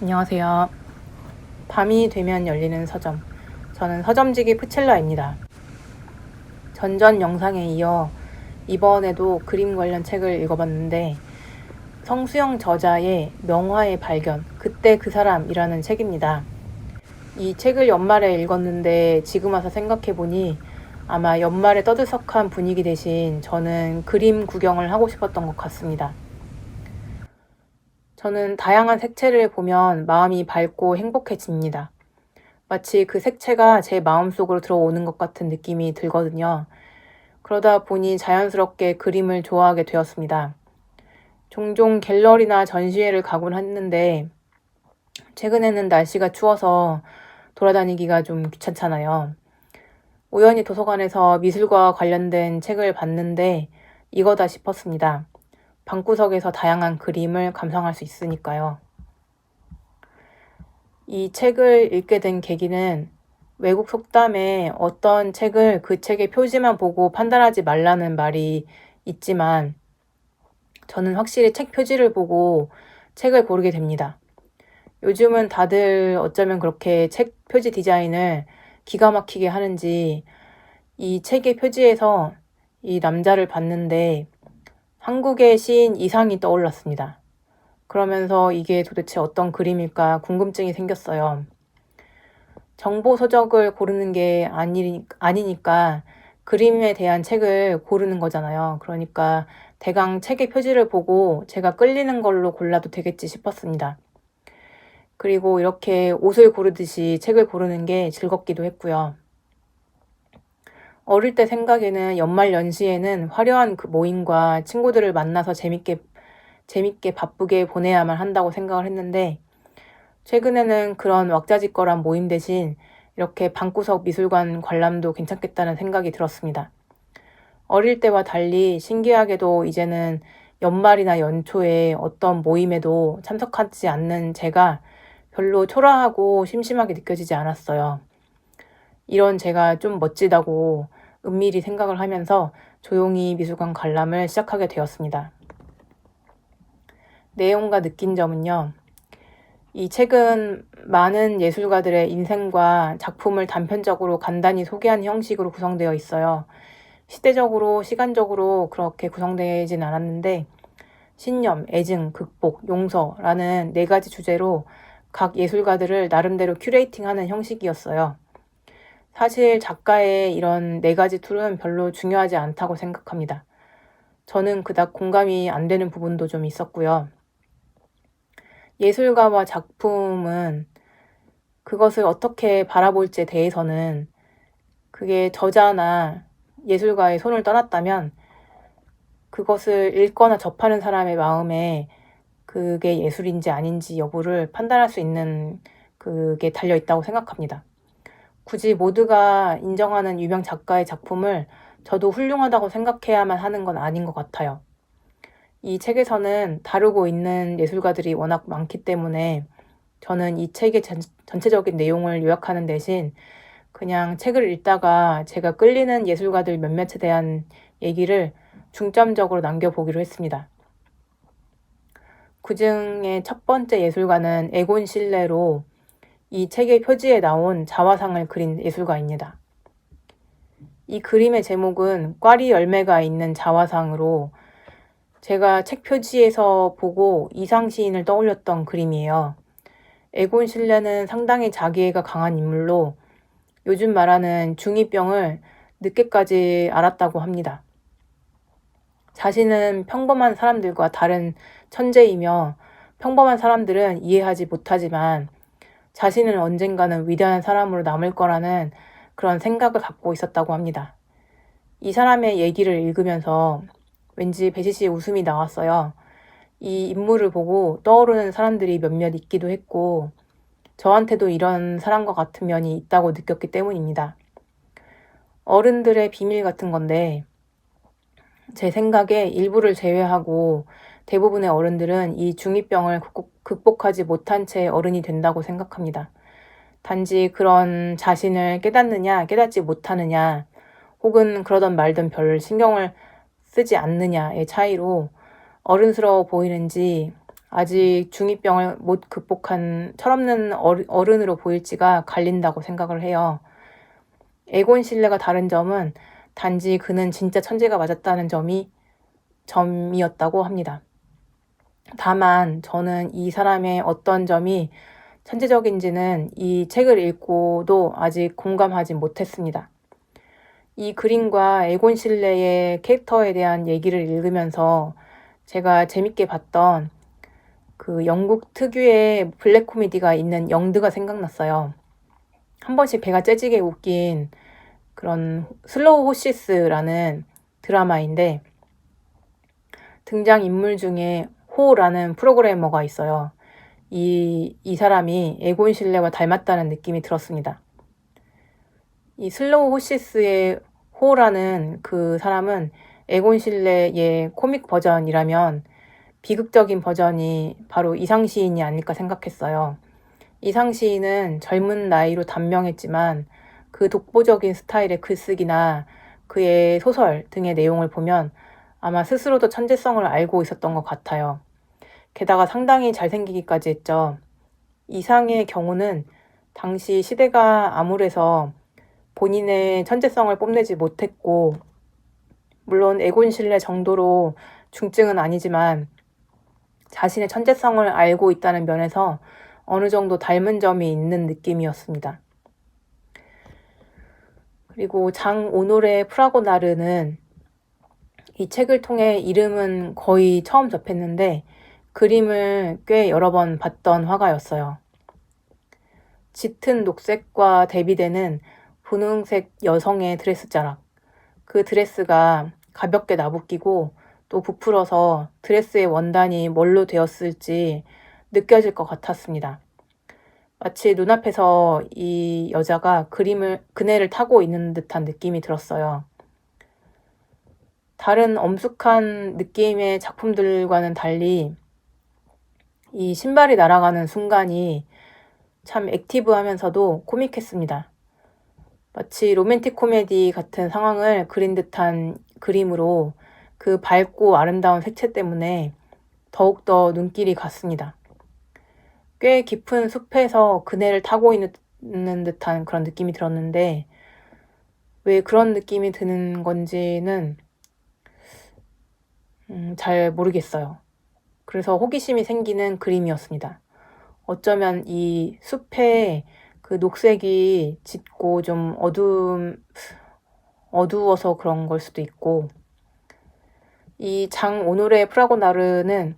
안녕하세요. 밤이 되면 열리는 서점. 저는 서점지기 푸첼라입니다. 전전 영상에 이어 이번에도 그림 관련 책을 읽어봤는데 성수영 저자의 명화의 발견, 그때 그 사람이라는 책입니다. 이 책을 연말에 읽었는데 지금 와서 생각해보니 아마 연말에 떠들썩한 분위기 대신 저는 그림 구경을 하고 싶었던 것 같습니다. 저는 다양한 색채를 보면 마음이 밝고 행복해집니다. 마치 그 색채가 제 마음속으로 들어오는 것 같은 느낌이 들거든요. 그러다 보니 자연스럽게 그림을 좋아하게 되었습니다. 종종 갤러리나 전시회를 가곤 했는데 최근에는 날씨가 추워서 돌아다니기가 좀 귀찮잖아요. 우연히 도서관에서 미술과 관련된 책을 봤는데 이거다 싶었습니다. 방구석에서 다양한 그림을 감상할 수 있으니까요. 이 책을 읽게 된 계기는 외국 속담에 어떤 책을 그 책의 표지만 보고 판단하지 말라는 말이 있지만 저는 확실히 책 표지를 보고 책을 고르게 됩니다. 요즘은 다들 어쩌면 그렇게 책 표지 디자인을 기가 막히게 하는지 이 책의 표지에서 이 남자를 봤는데 한국의 시인 이상이 떠올랐습니다. 그러면서 이게 도대체 어떤 그림일까 궁금증이 생겼어요. 정보 서적을 고르는 게 아니니까 그림에 대한 책을 고르는 거잖아요. 그러니까 대강 책의 표지를 보고 제가 끌리는 걸로 골라도 되겠지 싶었습니다. 그리고 이렇게 옷을 고르듯이 책을 고르는 게 즐겁기도 했고요. 어릴 때 생각에는 연말 연시에는 화려한 그 모임과 친구들을 만나서 재밌게 바쁘게 보내야만 한다고 생각을 했는데 최근에는 그런 왁자지껄한 모임 대신 이렇게 방구석 미술관 관람도 괜찮겠다는 생각이 들었습니다. 어릴 때와 달리 신기하게도 이제는 연말이나 연초에 어떤 모임에도 참석하지 않는 제가 별로 초라하고 심심하게 느껴지지 않았어요. 이런 제가 좀 멋지다고 은밀히 생각을 하면서 조용히 미술관 관람을 시작하게 되었습니다. 내용과 느낀 점은요. 이 책은 많은 예술가들의 인생과 작품을 단편적으로 간단히 소개한 형식으로 구성되어 있어요. 시대적으로, 시간적으로 그렇게 구성되진 않았는데 신념, 애증, 극복, 용서라는 4가지 주제로 각 예술가들을 나름대로 큐레이팅하는 형식이었어요. 사실 작가의 이런 4가지 툴은 별로 중요하지 않다고 생각합니다. 저는 그닥 공감이 안 되는 부분도 좀 있었고요. 예술가와 작품은 그것을 어떻게 바라볼지에 대해서는 그게 저자나 예술가의 손을 떠났다면 그것을 읽거나 접하는 사람의 마음에 그게 예술인지 아닌지 여부를 판단할 수 있는 그게 달려있다고 생각합니다. 굳이 모두가 인정하는 유명 작가의 작품을 저도 훌륭하다고 생각해야만 하는 건 아닌 것 같아요. 이 책에서는 다루고 있는 예술가들이 워낙 많기 때문에 저는 이 책의 전체적인 내용을 요약하는 대신 그냥 책을 읽다가 제가 끌리는 예술가들 몇몇에 대한 얘기를 중점적으로 남겨보기로 했습니다. 그중에 첫 번째 예술가는 에곤 실레로 이 책의 표지에 나온 자화상을 그린 예술가입니다. 이 그림의 제목은 꽈리 열매가 있는 자화상으로 제가 책 표지에서 보고 이상 시인을 떠올렸던 그림이에요. 에곤 실레는 상당히 자기애가 강한 인물로 요즘 말하는 중2병을 늦게까지 앓았다고 합니다. 자신은 평범한 사람들과 다른 천재이며 평범한 사람들은 이해하지 못하지만 자신은 언젠가는 위대한 사람으로 남을 거라는 그런 생각을 갖고 있었다고 합니다. 이 사람의 얘기를 읽으면서 왠지 배시시 웃음이 나왔어요. 이 인물을 보고 떠오르는 사람들이 몇몇 있기도 했고 저한테도 이런 사람과 같은 면이 있다고 느꼈기 때문입니다. 어른들의 비밀 같은 건데 제 생각에 일부를 제외하고 대부분의 어른들은 이 중2병을 극복하지 못한 채 어른이 된다고 생각합니다. 단지 그런 자신을 깨닫느냐 깨닫지 못하느냐 혹은 그러던 말든 별 신경을 쓰지 않느냐의 차이로 어른스러워 보이는지 아직 중2병을 못 극복한 철없는 어른으로 보일지가 갈린다고 생각을 해요. 에곤 실레가 다른 점은 단지 그는 진짜 천재가 맞았다는 점이었다고 합니다. 다만 저는 이 사람의 어떤 점이 천재적인지는 이 책을 읽고도 아직 공감하지 못했습니다. 이 그림과 에곤 실레의 캐릭터에 대한 얘기를 읽으면서 제가 재밌게 봤던 그 영국 특유의 블랙 코미디가 있는 영드가 생각났어요. 한 번씩 배가 째지게 웃긴 그런 슬로우 호시스라는 드라마인데 등장인물 중에 호라는 프로그래머가 있어요. 이 사람이 에곤 실레와 닮았다는 느낌이 들었습니다. 이 슬로우 호시스의 호라는 그 사람은 에곤 실레의 코믹 버전이라면 비극적인 버전이 바로 이상시인이 아닐까 생각했어요. 이상시인은 젊은 나이로 단명했지만 그 독보적인 스타일의 글쓰기나 그의 소설 등의 내용을 보면 아마 스스로도 천재성을 알고 있었던 것 같아요. 게다가 상당히 잘생기기까지 했죠. 이상의 경우는 당시 시대가 암울해서 본인의 천재성을 뽐내지 못했고, 물론 에곤 실레 정도로 중증은 아니지만 자신의 천재성을 알고 있다는 면에서 어느 정도 닮은 점이 있는 느낌이었습니다. 그리고 장오노레 프라고나르는 이 책을 통해 이름은 거의 처음 접했는데 그림을 꽤 여러 번 봤던 화가였어요. 짙은 녹색과 대비되는 분홍색 여성의 드레스 자락. 그 드레스가 가볍게 나부끼고 또 부풀어서 드레스의 원단이 뭘로 되었을지 느껴질 것 같았습니다. 마치 눈앞에서 이 여자가 그네를 타고 있는 듯한 느낌이 들었어요. 다른 엄숙한 느낌의 작품들과는 달리 이 신발이 날아가는 순간이 참 액티브하면서도 코믹했습니다. 마치 로맨틱 코미디 같은 상황을 그린 듯한 그림으로 그 밝고 아름다운 색채 때문에 더욱더 눈길이 갔습니다. 꽤 깊은 숲에서 그네를 타고 있는 듯한 그런 느낌이 들었는데 왜 그런 느낌이 드는 건지는 잘 모르겠어요. 그래서 호기심이 생기는 그림이었습니다. 어쩌면 이 숲에 그 녹색이 짙고 좀 어두워서 그런 걸 수도 있고, 이 장오노레 프라고나르는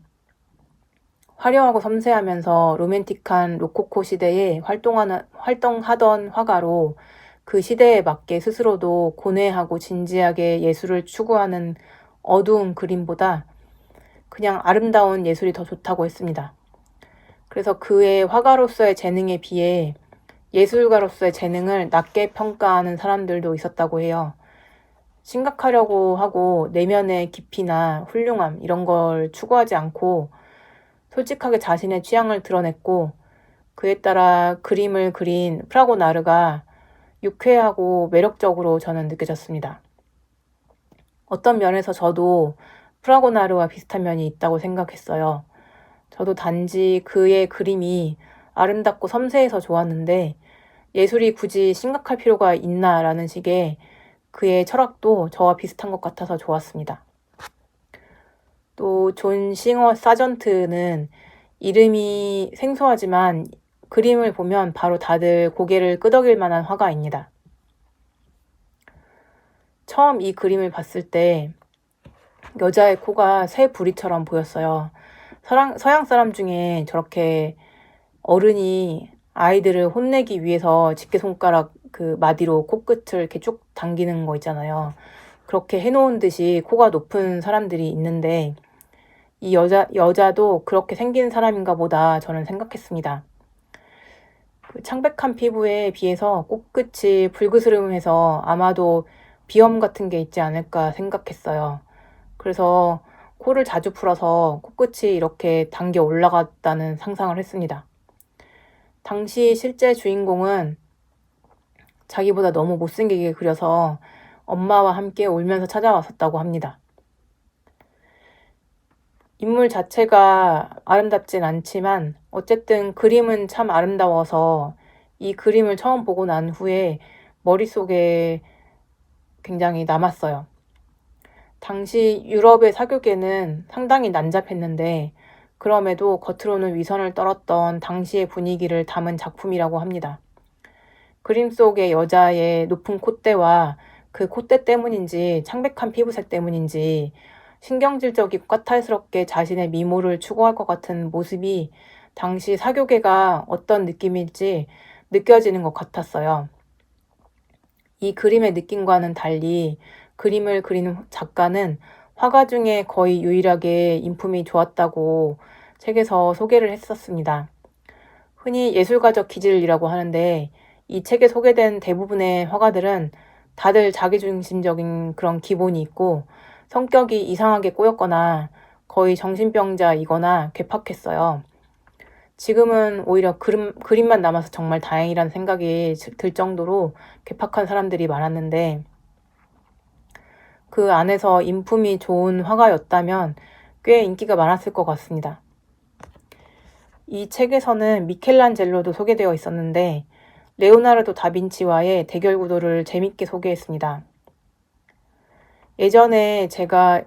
화려하고 섬세하면서 로맨틱한 로코코 시대에 활동하던 화가로 그 시대에 맞게 스스로도 고뇌하고 진지하게 예술을 추구하는 어두운 그림보다 그냥 아름다운 예술이 더 좋다고 했습니다. 그래서 그의 화가로서의 재능에 비해 예술가로서의 재능을 낮게 평가하는 사람들도 있었다고 해요. 심각하려고 하고 내면의 깊이나 훌륭함 이런 걸 추구하지 않고 솔직하게 자신의 취향을 드러냈고 그에 따라 그림을 그린 프라고나르가 유쾌하고 매력적으로 저는 느껴졌습니다. 어떤 면에서 저도 프라고나르와 비슷한 면이 있다고 생각했어요. 저도 단지 그의 그림이 아름답고 섬세해서 좋았는데 예술이 굳이 심각할 필요가 있나라는 식의 그의 철학도 저와 비슷한 것 같아서 좋았습니다. 또 존 싱어 사전트는 이름이 생소하지만 그림을 보면 바로 다들 고개를 끄덕일 만한 화가입니다. 처음 이 그림을 봤을 때 여자의 코가 새 부리처럼 보였어요. 서양 사람 중에 저렇게 어른이 아이들을 혼내기 위해서 집게손가락 그 마디로 코끝을 이렇게 쭉 당기는 거 있잖아요. 그렇게 해놓은 듯이 코가 높은 사람들이 있는데 이 여자도 그렇게 생긴 사람인가 보다 저는 생각했습니다. 그 창백한 피부에 비해서 코끝이 불그스름해서 아마도 비염 같은 게 있지 않을까 생각했어요. 그래서 코를 자주 풀어서 코끝이 이렇게 당겨 올라갔다는 상상을 했습니다. 당시 실제 주인공은 자기보다 너무 못생기게 그려서 엄마와 함께 울면서 찾아왔었다고 합니다. 인물 자체가 아름답진 않지만 어쨌든 그림은 참 아름다워서 이 그림을 처음 보고 난 후에 머릿속에 굉장히 남았어요. 당시 유럽의 사교계는 상당히 난잡했는데 그럼에도 겉으로는 위선을 떨었던 당시의 분위기를 담은 작품이라고 합니다. 그림 속의 여자의 높은 콧대와 그 콧대 때문인지 창백한 피부색 때문인지 신경질적이고 까탈스럽게 자신의 미모를 추구할 것 같은 모습이 당시 사교계가 어떤 느낌일지 느껴지는 것 같았어요. 이 그림의 느낌과는 달리 그림을 그리는 작가는 화가 중에 거의 유일하게 인품이 좋았다고 책에서 소개를 했었습니다. 흔히 예술가적 기질이라고 하는데 이 책에 소개된 대부분의 화가들은 다들 자기중심적인 그런 기본이 있고 성격이 이상하게 꼬였거나 거의 정신병자이거나 괴팍했어요. 지금은 오히려 그림만 남아서 정말 다행이라는 생각이 들 정도로 괴팍한 사람들이 많았는데 그 안에서 인품이 좋은 화가였다면 꽤 인기가 많았을 것 같습니다. 이 책에서는 미켈란젤로도 소개되어 있었는데 레오나르도 다빈치와의 대결 구도를 재밌게 소개했습니다. 예전에 제가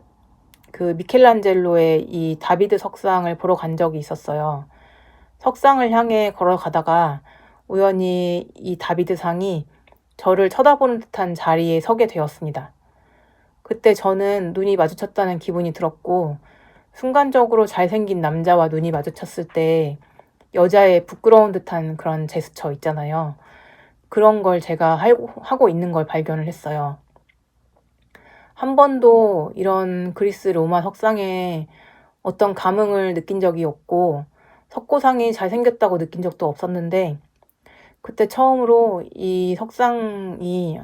그 미켈란젤로의 이 다비드 석상을 보러 간 적이 있었어요. 석상을 향해 걸어가다가 우연히 이 다비드상이 저를 쳐다보는 듯한 자리에 서게 되었습니다. 그때 저는 눈이 마주쳤다는 기분이 들었고 순간적으로 잘생긴 남자와 눈이 마주쳤을 때 여자의 부끄러운 듯한 그런 제스처 있잖아요. 그런 걸 제가 하고 있는 걸 발견을 했어요. 한 번도 이런 그리스 로마 석상에 어떤 감흥을 느낀 적이 없고 석고상이 잘생겼다고 느낀 적도 없었는데 그때 처음으로 이 석상이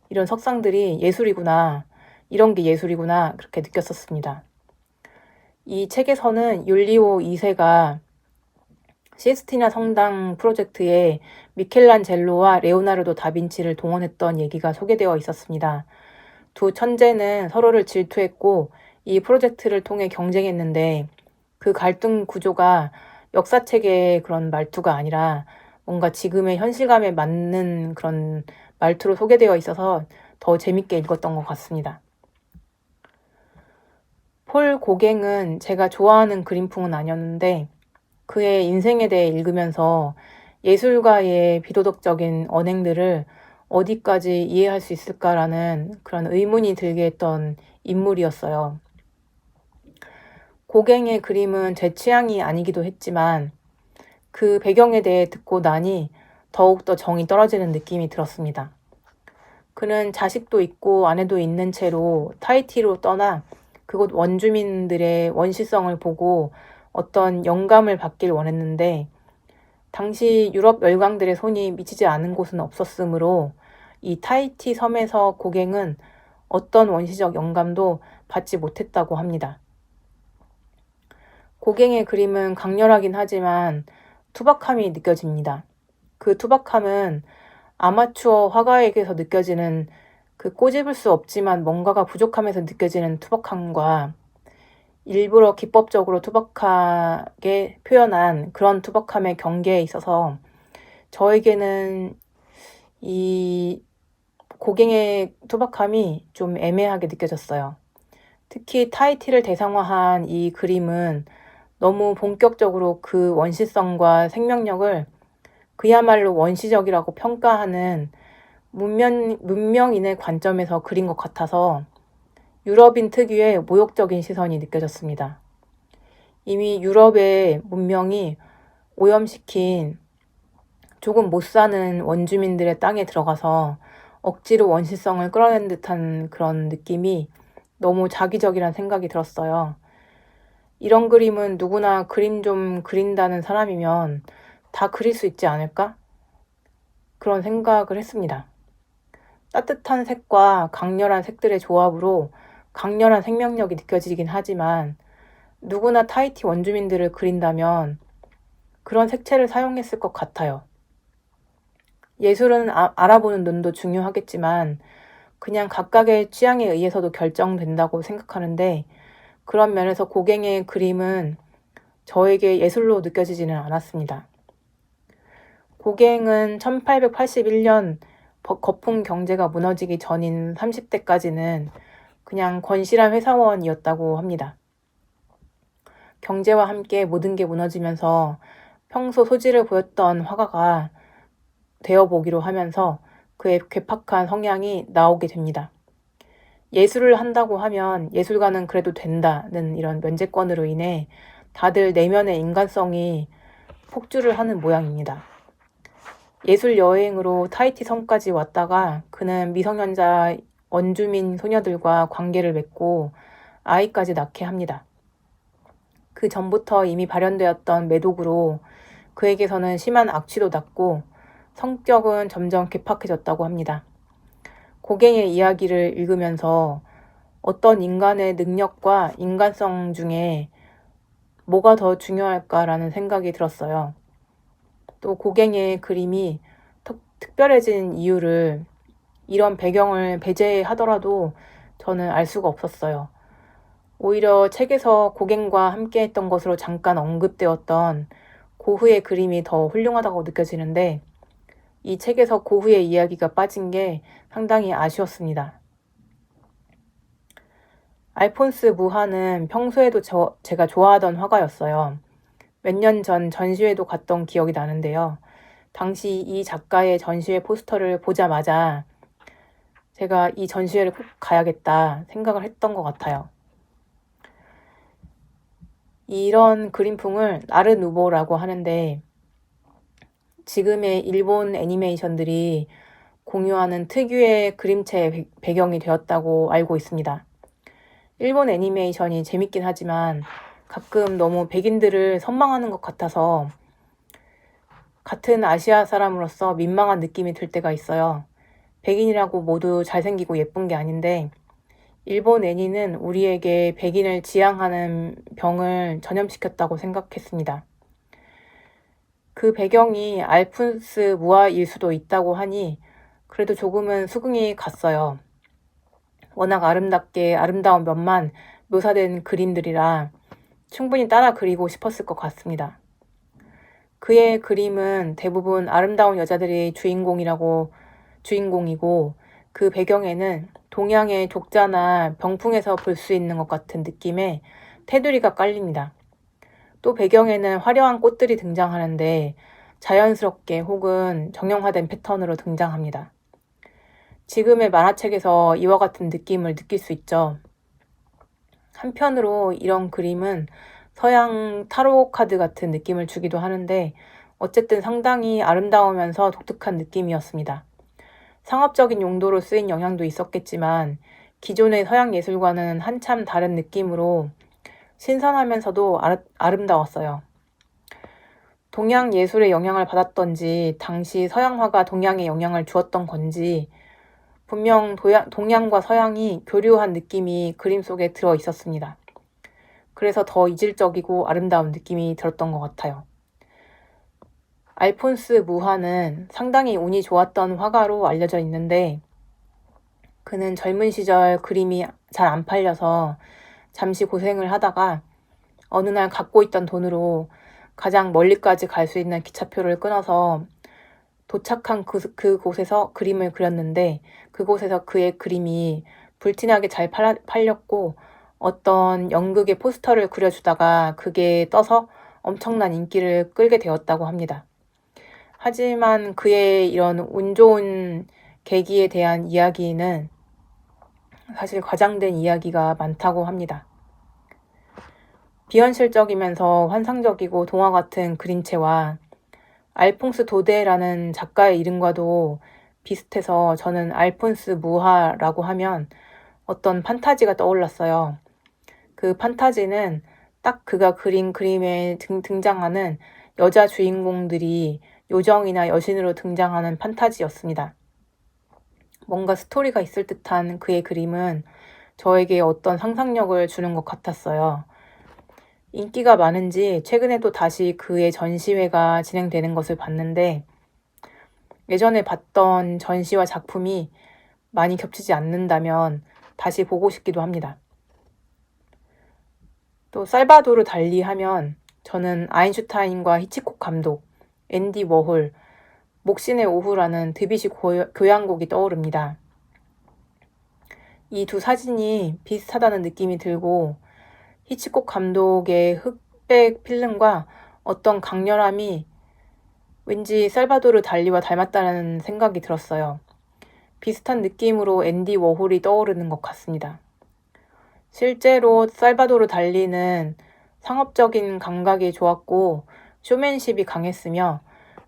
이런 석상들이 예술이구나, 이런 게 예술이구나 그렇게 느꼈었습니다. 이 책에서는 율리오 2세가 시스티나 성당 프로젝트에 미켈란젤로와 레오나르도 다빈치를 동원했던 얘기가 소개되어 있었습니다. 두 천재는 서로를 질투했고 이 프로젝트를 통해 경쟁했는데 그 갈등 구조가 역사책의 그런 말투가 아니라 뭔가 지금의 현실감에 맞는 그런 말투로 소개되어 있어서 더 재밌게 읽었던 것 같습니다. 폴 고갱은 제가 좋아하는 그림풍은 아니었는데 그의 인생에 대해 읽으면서 예술가의 비도덕적인 언행들을 어디까지 이해할 수 있을까라는 그런 의문이 들게 했던 인물이었어요. 고갱의 그림은 제 취향이 아니기도 했지만 그 배경에 대해 듣고 나니 더욱더 정이 떨어지는 느낌이 들었습니다. 그는 자식도 있고 아내도 있는 채로 타히티로 떠나 그곳 원주민들의 원시성을 보고 어떤 영감을 받길 원했는데 당시 유럽 열강들의 손이 미치지 않은 곳은 없었으므로 이 타히티 섬에서 고갱은 어떤 원시적 영감도 받지 못했다고 합니다. 고갱의 그림은 강렬하긴 하지만 투박함이 느껴집니다. 그 투박함은 아마추어 화가에게서 느껴지는 그 꼬집을 수 없지만 뭔가가 부족함에서 느껴지는 투박함과 일부러 기법적으로 투박하게 표현한 그런 투박함의 경계에 있어서 저에게는 이 고갱의 투박함이 좀 애매하게 느껴졌어요. 특히 타히티를 대상화한 이 그림은 너무 본격적으로 그 원시성과 생명력을 그야말로 원시적이라고 평가하는 문명인의 관점에서 그린 것 같아서 유럽인 특유의 모욕적인 시선이 느껴졌습니다. 이미 유럽의 문명이 오염시킨 조금 못 사는 원주민들의 땅에 들어가서 억지로 원시성을 끌어낸 듯한 그런 느낌이 너무 자기적이란 생각이 들었어요. 이런 그림은 누구나 그림 좀 그린다는 사람이면 다 그릴 수 있지 않을까? 그런 생각을 했습니다. 따뜻한 색과 강렬한 색들의 조합으로 강렬한 생명력이 느껴지긴 하지만 누구나 타히티 원주민들을 그린다면 그런 색채를 사용했을 것 같아요. 예술은 알아보는 눈도 중요하겠지만 그냥 각각의 취향에 의해서도 결정된다고 생각하는데 그런 면에서 고갱의 그림은 저에게 예술로 느껴지지는 않았습니다. 고갱은 1881년 거품 경제가 무너지기 전인 30대까지는 그냥 건실한 회사원이었다고 합니다. 경제와 함께 모든 게 무너지면서 평소 소질을 보였던 화가가 되어보기로 하면서 그의 괴팍한 성향이 나오게 됩니다. 예술을 한다고 하면 예술가는 그래도 된다는 이런 면제권으로 인해 다들 내면의 인간성이 폭주를 하는 모양입니다. 예술 여행으로 타히티 섬까지 왔다가 그는 미성년자 원주민 소녀들과 관계를 맺고 아이까지 낳게 합니다. 그 전부터 이미 발현되었던 매독으로 그에게서는 심한 악취도 났고 성격은 점점 괴팍해졌다고 합니다. 고갱의 이야기를 읽으면서 어떤 인간의 능력과 인간성 중에 뭐가 더 중요할까라는 생각이 들었어요. 또 고갱의 그림이 특별해진 이유를 이런 배경을 배제하더라도 저는 알 수가 없었어요. 오히려 책에서 고갱과 함께 했던 것으로 잠깐 언급되었던 고흐의 그림이 더 훌륭하다고 느껴지는데 이 책에서 고흐의 이야기가 빠진 게 상당히 아쉬웠습니다. 알폰스 무하는 평소에도 제가 좋아하던 화가였어요. 몇 년 전 전시회도 갔던 기억이 나는데요. 당시 이 작가의 전시회 포스터를 보자마자 제가 이 전시회를 꼭 가야겠다 생각을 했던 것 같아요. 이런 그림풍을 아르누보라고 하는데 지금의 일본 애니메이션들이 공유하는 특유의 그림체의 배경이 되었다고 알고 있습니다. 일본 애니메이션이 재밌긴 하지만 가끔 너무 백인들을 선망하는 것 같아서 같은 아시아 사람으로서 민망한 느낌이 들 때가 있어요. 백인이라고 모두 잘생기고 예쁜 게 아닌데 일본 애니는 우리에게 백인을 지향하는 병을 전염시켰다고 생각했습니다. 그 배경이 알폰스 무하일 수도 있다고 하니 그래도 조금은 수긍이 갔어요. 워낙 아름답게 아름다운 면만 묘사된 그림들이라 충분히 따라 그리고 싶었을 것 같습니다. 그의 그림은 대부분 아름다운 여자들이 주인공이고 그 배경에는 동양의 족자나 병풍에서 볼 수 있는 것 같은 느낌의 테두리가 깔립니다. 또 배경에는 화려한 꽃들이 등장하는데 자연스럽게 혹은 정형화된 패턴으로 등장합니다. 지금의 만화책에서 이와 같은 느낌을 느낄 수 있죠. 한편으로 이런 그림은 서양 타로 카드 같은 느낌을 주기도 하는데 어쨌든 상당히 아름다우면서 독특한 느낌이었습니다. 상업적인 용도로 쓰인 영향도 있었겠지만 기존의 서양 예술과는 한참 다른 느낌으로 신선하면서도 아름다웠어요. 동양 예술의 영향을 받았던지 당시 서양화가 동양에 영향을 주었던 건지 분명 동양과 서양이 교류한 느낌이 그림 속에 들어 있었습니다. 그래서 더 이질적이고 아름다운 느낌이 들었던 것 같아요. 알폰스 무하는 상당히 운이 좋았던 화가로 알려져 있는데 그는 젊은 시절 그림이 잘 안 팔려서 잠시 고생을 하다가 어느 날 갖고 있던 돈으로 가장 멀리까지 갈 수 있는 기차표를 끊어서 도착한 그곳에서 그림을 그렸는데 그곳에서 그의 그림이 불티나게 잘 팔렸고 어떤 연극의 포스터를 그려주다가 그게 떠서 엄청난 인기를 끌게 되었다고 합니다. 하지만 그의 이런 운 좋은 계기에 대한 이야기는 사실 과장된 이야기가 많다고 합니다. 비현실적이면서 환상적이고 동화 같은 그림체와 알퐁스 도데라는 작가의 이름과도 비슷해서 저는 알폰스 무하라고 하면 어떤 판타지가 떠올랐어요. 그 판타지는 딱 그가 그린 그림에 등장하는 여자 주인공들이 요정이나 여신으로 등장하는 판타지였습니다. 뭔가 스토리가 있을 듯한 그의 그림은 저에게 어떤 상상력을 주는 것 같았어요. 인기가 많은지 최근에도 다시 그의 전시회가 진행되는 것을 봤는데 예전에 봤던 전시와 작품이 많이 겹치지 않는다면 다시 보고 싶기도 합니다. 또 살바도르 달리 하면 저는 아인슈타인과 히치콕 감독, 앤디 워홀, 목신의 오후라는 드뷔시 교향곡이 떠오릅니다. 이 두 사진이 비슷하다는 느낌이 들고 히치콕 감독의 흑백 필름과 어떤 강렬함이 왠지 살바도르 달리와 닮았다는 생각이 들었어요. 비슷한 느낌으로 앤디 워홀이 떠오르는 것 같습니다. 실제로 살바도르 달리는 상업적인 감각이 좋았고 쇼맨십이 강했으며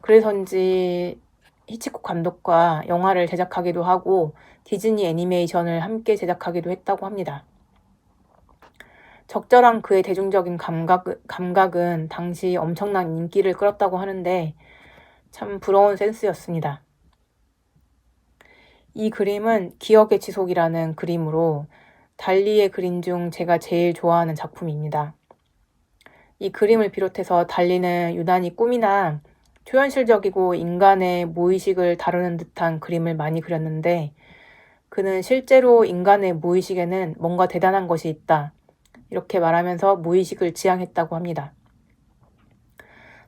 그래서인지 히치콕 감독과 영화를 제작하기도 하고 디즈니 애니메이션을 함께 제작하기도 했다고 합니다. 적절한 그의 대중적인 감각은 당시 엄청난 인기를 끌었다고 하는데 참 부러운 센스였습니다. 이 그림은 기억의 지속이라는 그림으로 달리의 그림 중 제가 제일 좋아하는 작품입니다. 이 그림을 비롯해서 달리는 유난히 꿈이나 초현실적이고 인간의 무의식을 다루는 듯한 그림을 많이 그렸는데 그는 실제로 인간의 무의식에는 뭔가 대단한 것이 있다. 이렇게 말하면서 무의식을 지향했다고 합니다.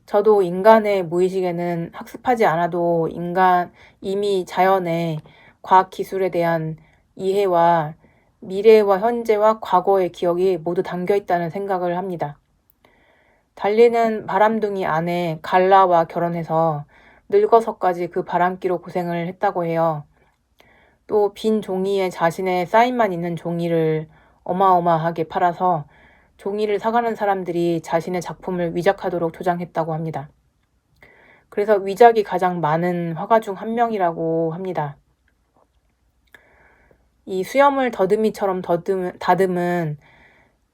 저도 인간의 무의식에는 학습하지 않아도 이미 자연의 과학기술에 대한 이해와 미래와 현재와 과거의 기억이 모두 담겨 있다는 생각을 합니다. 달리는 바람둥이 아내 갈라와 결혼해서 늙어서까지 그 바람기로 고생을 했다고 해요. 또 빈 종이에 자신의 사인만 있는 종이를 어마어마하게 팔아서 종이를 사가는 사람들이 자신의 작품을 위작하도록 조장했다고 합니다. 그래서 위작이 가장 많은 화가 중 한 명이라고 합니다. 이 수염을 더듬이처럼 다듬은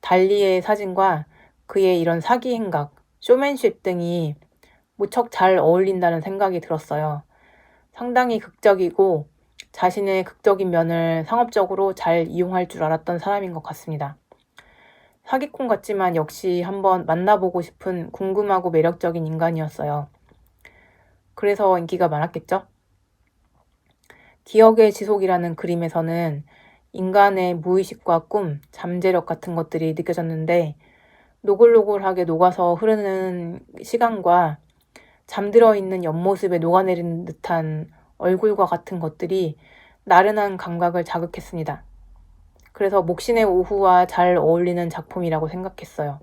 달리의 사진과 그의 이런 사기 행각, 쇼맨십 등이 무척 잘 어울린다는 생각이 들었어요. 상당히 극적이고 자신의 극적인 면을 상업적으로 잘 이용할 줄 알았던 사람인 것 같습니다. 사기꾼 같지만 역시 한번 만나보고 싶은 궁금하고 매력적인 인간이었어요. 그래서 인기가 많았겠죠? 기억의 지속이라는 그림에서는 인간의 무의식과 꿈, 잠재력 같은 것들이 느껴졌는데 노골노골하게 녹아서 흐르는 시간과 잠들어 있는 옆모습에 녹아내리는 듯한 얼굴과 같은 것들이 나른한 감각을 자극했습니다. 그래서 목신의 오후와 잘 어울리는 작품이라고 생각했어요.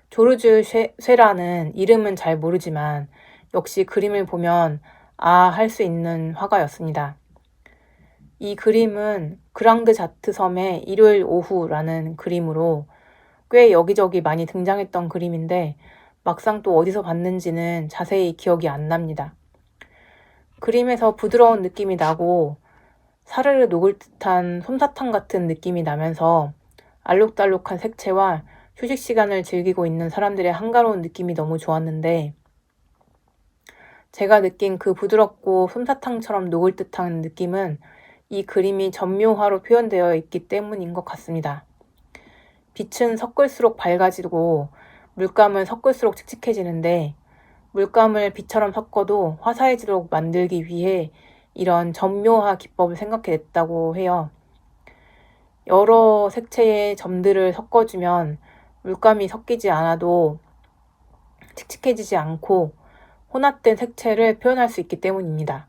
조르주 쉐라는 이름은 잘 모르지만 역시 그림을 보면 할 수 있는 화가였습니다. 이 그림은 그랑드 자트 섬의 일요일 오후라는 그림으로 꽤 여기저기 많이 등장했던 그림인데 막상 또 어디서 봤는지는 자세히 기억이 안 납니다. 그림에서 부드러운 느낌이 나고 사르르 녹을 듯한 솜사탕 같은 느낌이 나면서 알록달록한 색채와 휴식 시간을 즐기고 있는 사람들의 한가로운 느낌이 너무 좋았는데 제가 느낀 그 부드럽고 솜사탕처럼 녹을 듯한 느낌은 이 그림이 전묘화로 표현되어 있기 때문인 것 같습니다. 빛은 섞을수록 밝아지고 물감을 섞을수록 칙칙해지는데 물감을 빛처럼 섞어도 화사해지도록 만들기 위해 이런 전묘화 기법을 생각해냈다고 해요. 여러 색채의 점들을 섞어주면 물감이 섞이지 않아도 칙칙해지지 않고 혼합된 색채를 표현할 수 있기 때문입니다.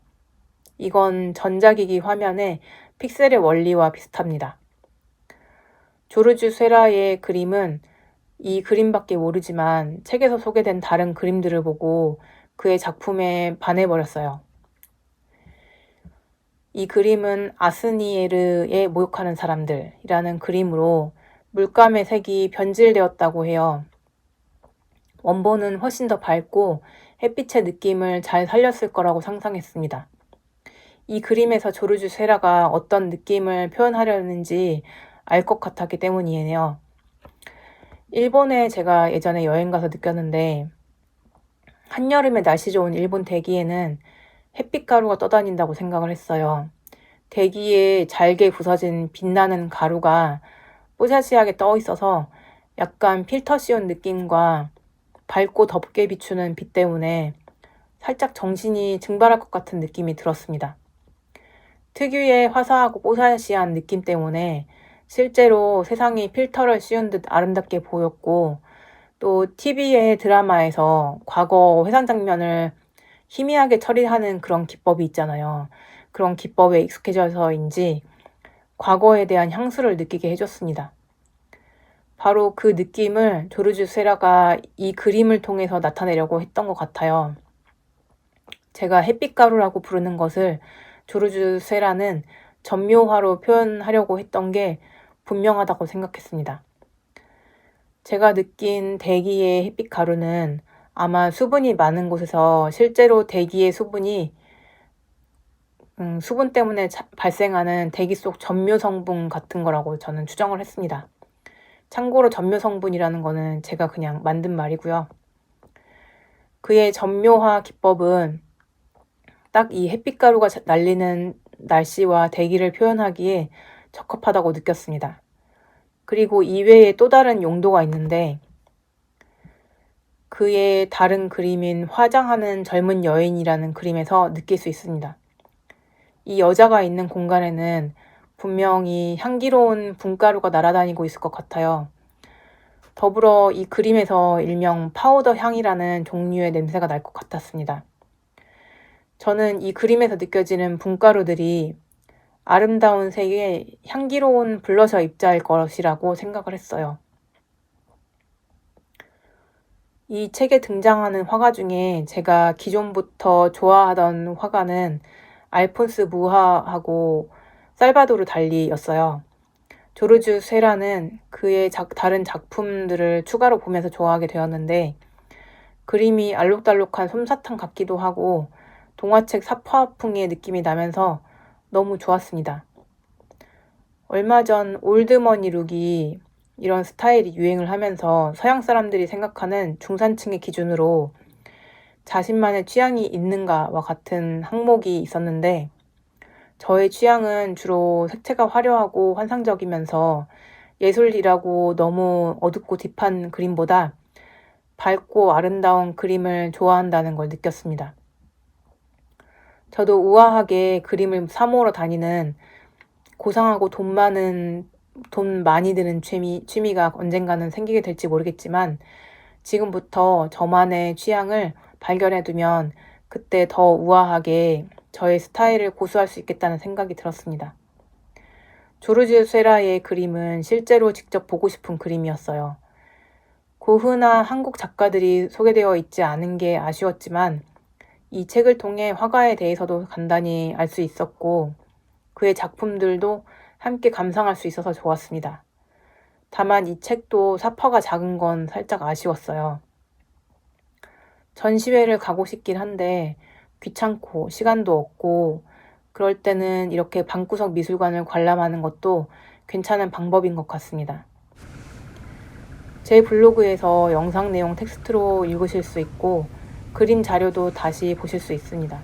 이건 전자기기 화면의 픽셀의 원리와 비슷합니다. 조르주 쇠라의 그림은 이 그림밖에 모르지만 책에서 소개된 다른 그림들을 보고 그의 작품에 반해버렸어요. 이 그림은 아스니에르에 모욕하는 사람들이라는 그림으로 물감의 색이 변질되었다고 해요. 원본은 훨씬 더 밝고 햇빛의 느낌을 잘 살렸을 거라고 상상했습니다. 이 그림에서 조르주 쇠라가 어떤 느낌을 표현하려는지 알 것 같았기 때문이에요. 일본에 제가 예전에 여행 가서 느꼈는데 한여름에 날씨 좋은 일본 대기에는 햇빛 가루가 떠다닌다고 생각을 했어요. 대기에 잘게 부서진 빛나는 가루가 뽀샤시하게 떠 있어서 약간 필터 씌운 느낌과 밝고 덥게 비추는 빛 때문에 살짝 정신이 증발할 것 같은 느낌이 들었습니다. 특유의 화사하고 뽀샤시한 느낌 때문에 실제로 세상이 필터를 씌운 듯 아름답게 보였고, 또 TV의 드라마에서 과거 회상 장면을 희미하게 처리하는 그런 기법이 있잖아요. 그런 기법에 익숙해져서인지 과거에 대한 향수를 느끼게 해줬습니다. 바로 그 느낌을 조르주 세라가 이 그림을 통해서 나타내려고 했던 것 같아요. 제가 햇빛가루라고 부르는 것을 조르주 세라는 전묘화로 표현하려고 했던 게 분명하다고 생각했습니다. 제가 느낀 대기의 햇빛가루는 아마 수분이 많은 곳에서 실제로 대기의 수분 때문에 발생하는 대기 속 전묘 성분 같은 거라고 저는 추정을 했습니다. 참고로 전묘 성분이라는 거는 제가 그냥 만든 말이고요. 그의 전묘화 기법은 딱 이 햇빛가루가 날리는 날씨와 대기를 표현하기에 적합하다고 느꼈습니다. 그리고 이외에 또 다른 용도가 있는데, 그의 다른 그림인 화장하는 젊은 여인이라는 그림에서 느낄 수 있습니다. 이 여자가 있는 공간에는 분명히 향기로운 분가루가 날아다니고 있을 것 같아요. 더불어 이 그림에서 일명 파우더 향이라는 종류의 냄새가 날 것 같았습니다. 저는 이 그림에서 느껴지는 분가루들이 아름다운 색의 향기로운 블러셔 입자일 것이라고 생각을 했어요. 이 책에 등장하는 화가 중에 제가 기존부터 좋아하던 화가는 알폰스 무하하고 살바도르 달리였어요. 조르주 세라는 그의 다른 작품들을 추가로 보면서 좋아하게 되었는데, 그림이 알록달록한 솜사탕 같기도 하고 동화책 사파풍의 느낌이 나면서 너무 좋았습니다. 얼마 전 올드머니 룩이 이런 스타일이 유행을 하면서 서양 사람들이 생각하는 중산층의 기준으로 자신만의 취향이 있는가와 같은 항목이 있었는데, 저의 취향은 주로 색채가 화려하고 환상적이면서 예술이라고 너무 어둡고 딥한 그림보다 밝고 아름다운 그림을 좋아한다는 걸 느꼈습니다. 저도 우아하게 그림을 사모으러 다니는 고상하고 돈 많이 드는 취미가 언젠가는 생기게 될지 모르겠지만, 지금부터 저만의 취향을 발견해두면 그때 더 우아하게 저의 스타일을 고수할 수 있겠다는 생각이 들었습니다. 조르주 세라의 그림은 실제로 직접 보고 싶은 그림이었어요. 고흐나 한국 작가들이 소개되어 있지 않은 게 아쉬웠지만, 이 책을 통해 화가에 대해서도 간단히 알 수 있었고 그의 작품들도 함께 감상할 수 있어서 좋았습니다. 다만 이 책도 사파가 작은 건 살짝 아쉬웠어요. 전시회를 가고 싶긴 한데 귀찮고 시간도 없고 그럴 때는 이렇게 방구석 미술관을 관람하는 것도 괜찮은 방법인 것 같습니다. 제 블로그에서 영상 내용 텍스트로 읽으실 수 있고 그림 자료도 다시 보실 수 있습니다.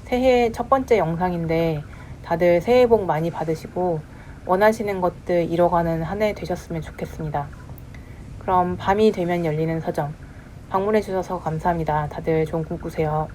새해 첫 번째 영상인데 다들 새해 복 많이 받으시고 원하시는 것들 이뤄가는 한 해 되셨으면 좋겠습니다. 그럼 밤이 되면 열리는 서점 방문해 주셔서 감사합니다. 다들 좋은 꿈 꾸세요.